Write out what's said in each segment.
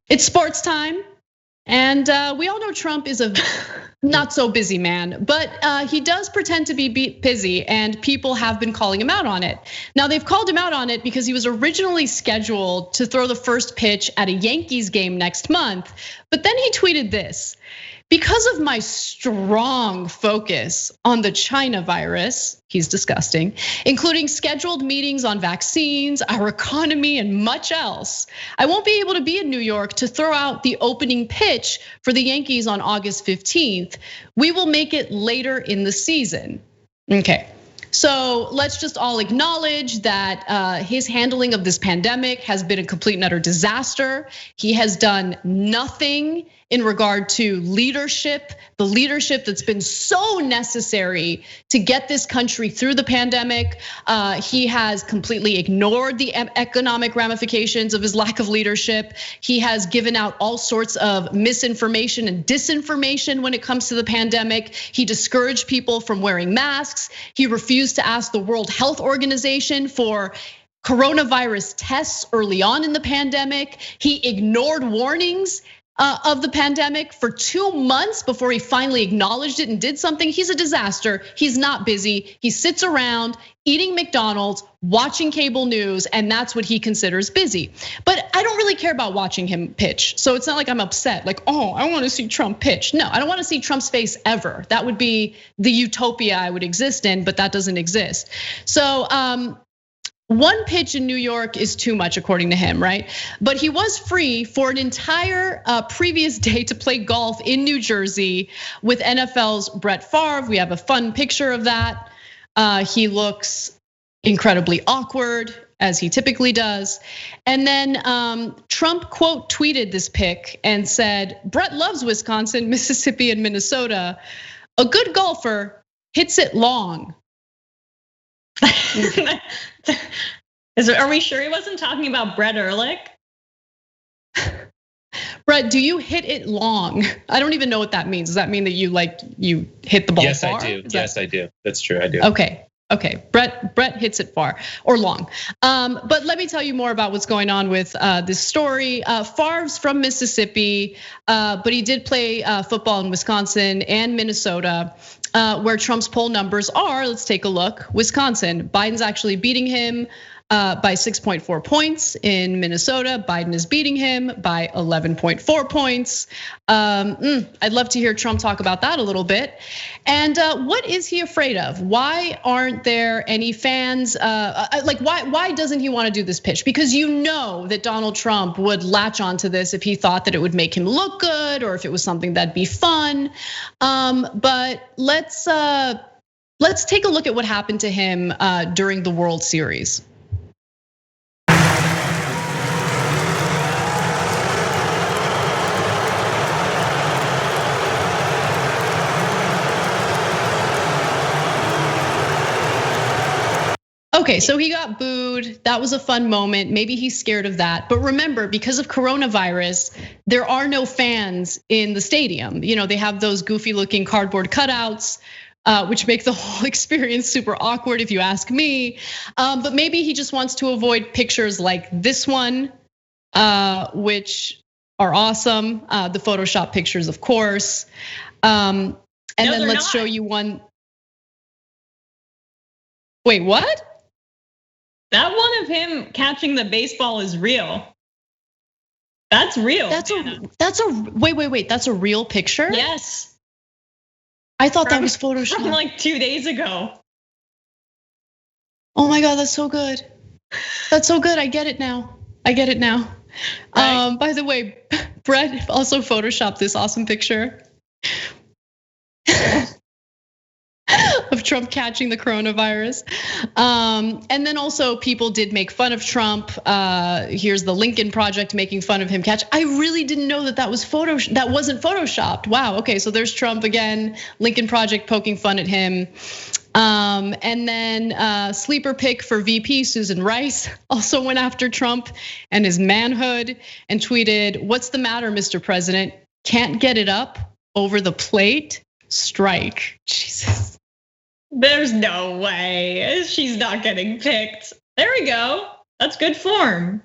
It's sports time. And we all know Trump is a not so busy man, but he does pretend to be busy, and people have been calling him out on it. Now, they've called him out on it because he was originally scheduled to throw the first pitch at a Yankees game next month, but then he tweeted this: because of my strong focus on the China virus, he's disgusting, including scheduled meetings on vaccines, our economy, and much else, I won't be able to be in New York to throw out the opening pitch for the Yankees on August 15th. We will make it later in the season. Okay. So let's just all acknowledge that his handling of this pandemic has been a complete and utter disaster. He has done nothing in regard to leadership, the leadership that's been so necessary to get this country through the pandemic. He has completely ignored the economic ramifications of his lack of leadership. He has given out all sorts of misinformation and disinformation when it comes to the pandemic. He discouraged people from wearing masks. He refused to ask the World Health Organization for coronavirus tests early on in the pandemic. He ignored warnings of the pandemic for 2 months before he finally acknowledged it and did something. He's a disaster. He's not busy. He sits around eating McDonald's, watching cable news, and that's what he considers busy. But I don't really care about watching him pitch. So it's not like I'm upset, like, oh, I want to see Trump pitch. No, I don't want to see Trump's face ever. That would be the utopia I would exist in, but that doesn't exist. So one pitch in New York is too much, according to him, right? But he was free for an entire previous day to play golf in New Jersey with NFL's Brett Favre. We have a fun picture of that. He looks incredibly awkward, as he typically does. And then Trump quote tweeted this pic and said, Brett loves Wisconsin, Mississippi, and Minnesota. A good golfer hits it long. Are we sure he wasn't talking about Brett Ehrlich? Brett, do you hit it long? I don't even know what that means. Does that mean that you hit the ball yes, far? Yes, I do. Yes, I do. That's true. I do. Okay. Brett hits it far or long. But let me tell you more about what's going on with this story. Favre's from Mississippi, but he did play football in Wisconsin and Minnesota, where Trump's poll numbers are. Let's take a look. Wisconsin, Biden's actually beating him by 6.4 points. In Minnesota, Biden is beating him by 11.4 points. I'd love to hear Trump talk about that a little bit. And what is he afraid of? Why aren't there any fans? Why doesn't he want to do this pitch? Because you know that Donald Trump would latch onto this if he thought that it would make him look good or if it was something that'd be fun. But let's take a look at what happened to him during the World Series. Okay, so he got booed. That was a fun moment. Maybe he's scared of that. But remember, because of coronavirus, there are no fans in the stadium. You know, they have those goofy looking cardboard cutouts, which make the whole experience super awkward if you ask me. But maybe he just wants to avoid pictures like this one, which are awesome. The Photoshop pictures, of course. And no, then let's show you one. Wait, what? That one of him catching the baseball is real. That's real. That's wait. That's a real picture? Yes. I thought that was Photoshop. From like 2 days ago. Oh my God, that's so good. That's so good. I get it now. Right. By the way, Brett also photoshopped this awesome picture of Trump catching the coronavirus. And then also people did make fun of Trump. Here's the Lincoln Project making fun of him catch. I really didn't know that was that wasn't photoshopped. Wow, okay, so there's Trump again, Lincoln Project poking fun at him. And then sleeper pick for VP Susan Rice also went after Trump and his manhood and tweeted, "What's the matter, Mr. President? Can't get it up over the plate? Strike." Jesus. There's no way she's not getting picked. There we go. That's good form.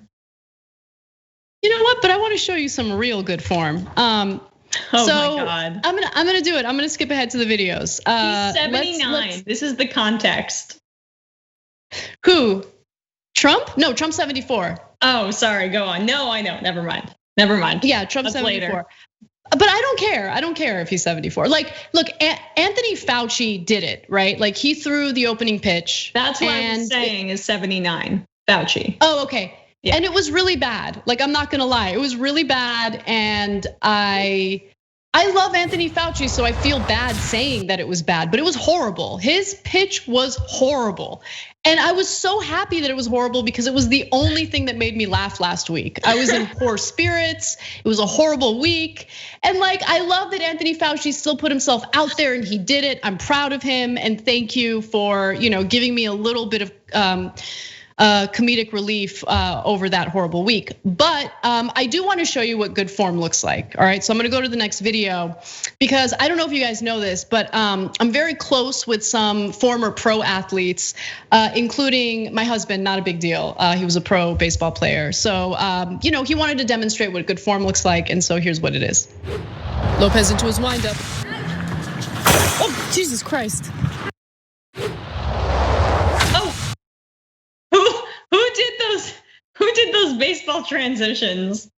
You know what? But I want to show you some real good form. Oh my God. I'm gonna do it. I'm gonna skip ahead to the videos. He's 79. This is the context. Who? Trump? No, Trump's 74. Oh, sorry. Go on. No, I know. Never mind. Yeah, Trump's 74. Later. But I don't care. I don't care if he's 74. Like, look, Anthony Fauci did it, right? Like he threw the opening pitch. That's what I was saying is 79. Fauci. Oh, okay. Yeah. And it was really bad. Like, I'm not gonna lie, it was really bad. And I love Anthony Fauci, so I feel bad saying that it was bad, but it was horrible. His pitch was horrible. And I was so happy that it was horrible because it was the only thing that made me laugh last week. I was in poor spirits. It was a horrible week. And like, I love that Anthony Fauci still put himself out there and he did it. I'm proud of him. And thank you for, giving me a little bit of comedic relief over that horrible week. But I do want to show you what good form looks like. All right, so I'm gonna go to the next video because I don't know if you guys know this, but I'm very close with some former pro athletes, including my husband, not a big deal. He was a pro baseball player. So, he wanted to demonstrate what good form looks like. And so here's what it is. Lopez into his windup. Oh, Jesus Christ. Who did those baseball transitions?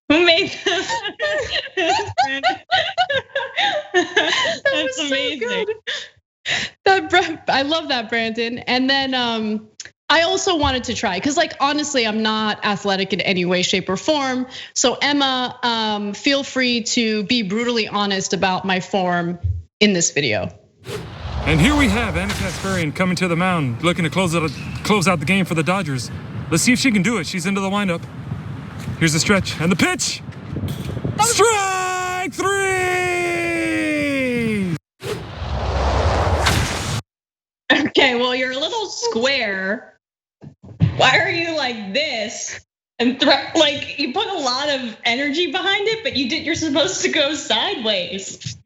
Who made them? That's amazing. I love that, Brandon. And then I also wanted to try, because like honestly, I'm not athletic in any way, shape, or form. So Emma, feel free to be brutally honest about my form in this video. And here we have Anna Kasparian coming to the mound, looking to close out the game for the Dodgers. Let's see if she can do it. She's into the windup. Here's the stretch and the pitch. Strike 3. Okay, well, you're a little square. Why are you like this? And like you put a lot of energy behind it, but you're supposed to go sideways.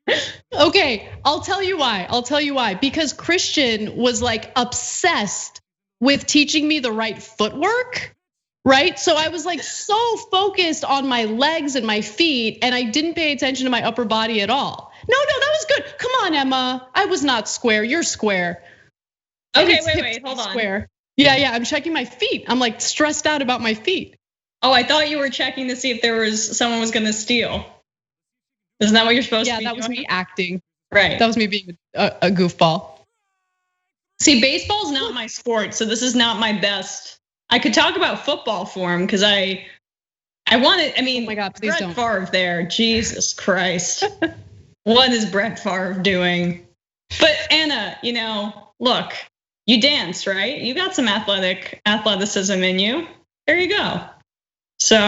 Okay, I'll tell you why. Because Christian was like obsessed with teaching me the right footwork, right? So I was like so focused on my legs and my feet, and I didn't pay attention to my upper body at all. No, that was good. Come on, Emma. I was not square. You're square. Okay, wait, hold on. Square. Yeah, I'm checking my feet. I'm like stressed out about my feet. Oh, I thought you were checking to see if someone was gonna steal. Isn't that what you're supposed to be doing? Yeah, that was me acting. Right. That was me being a goofball. See, baseball's not my sport, so this is not my best. I could talk about football form because I wanted. I mean, oh my God, please Brett Favre there. Jesus Christ, what is Brett Favre doing? But Anna, look, you danced, right? You got some athleticism in you. There you go. So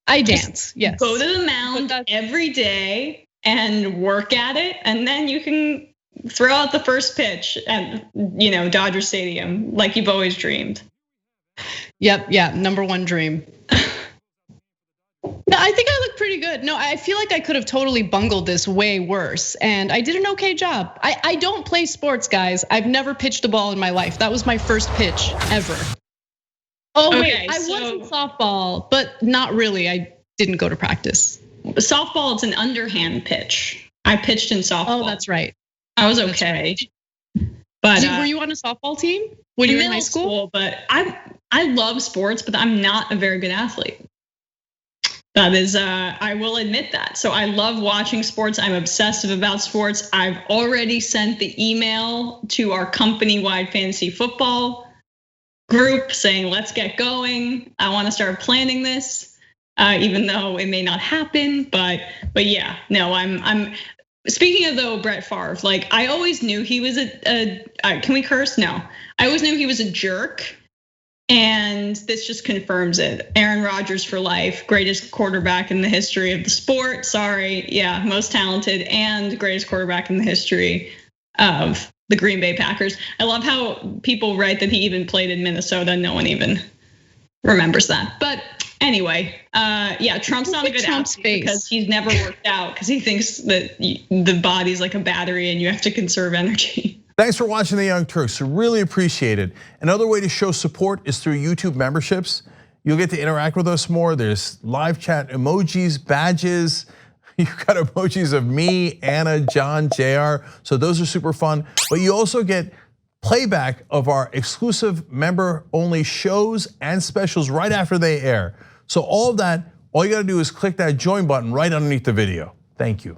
I dance. Yes. Go to the mound every day and work at it, and then you can throw out the first pitch at Dodger Stadium like you've always dreamed. Yep, yeah, #1 dream. No, I think I look pretty good. No, I feel like I could have totally bungled this way worse, and I did an okay job. I don't play sports, guys. I've never pitched a ball in my life. That was my first pitch ever. Oh wait, I was in softball, but not really. I didn't go to practice. Softball, it's an underhand pitch. I pitched in softball. Oh, that's right. I was okay. But were you on a softball team? Were you in high school? But I love sports, but I'm not a very good athlete. That is, I will admit that. So I love watching sports. I'm obsessive about sports. I've already sent the email to our company-wide fantasy football group saying, let's get going. I want to start planning this, even though it may not happen. But yeah, no, I'm. Speaking of though, Brett Favre, like I always knew he was can we curse? No, I always knew he was a jerk. And this just confirms it. Aaron Rodgers for life, greatest quarterback in the history of the sport. Sorry, yeah, most talented and greatest quarterback in the history of the Green Bay Packers. I love how people write that he even played in Minnesota. No one even remembers that. But anyway, yeah, Trump's not a good athlete because he's never worked out because he thinks that the body's like a battery and you have to conserve energy. Thanks for watching The Young Turks. We really appreciate it. Another way to show support is through YouTube memberships. You'll get to interact with us more. There's live chat emojis, badges. You've got emojis of me, Anna, John, JR. So those are super fun. But you also get playback of our exclusive member-only shows and specials right after they air. So all of that, all you gotta do is click that join button right underneath the video. Thank you.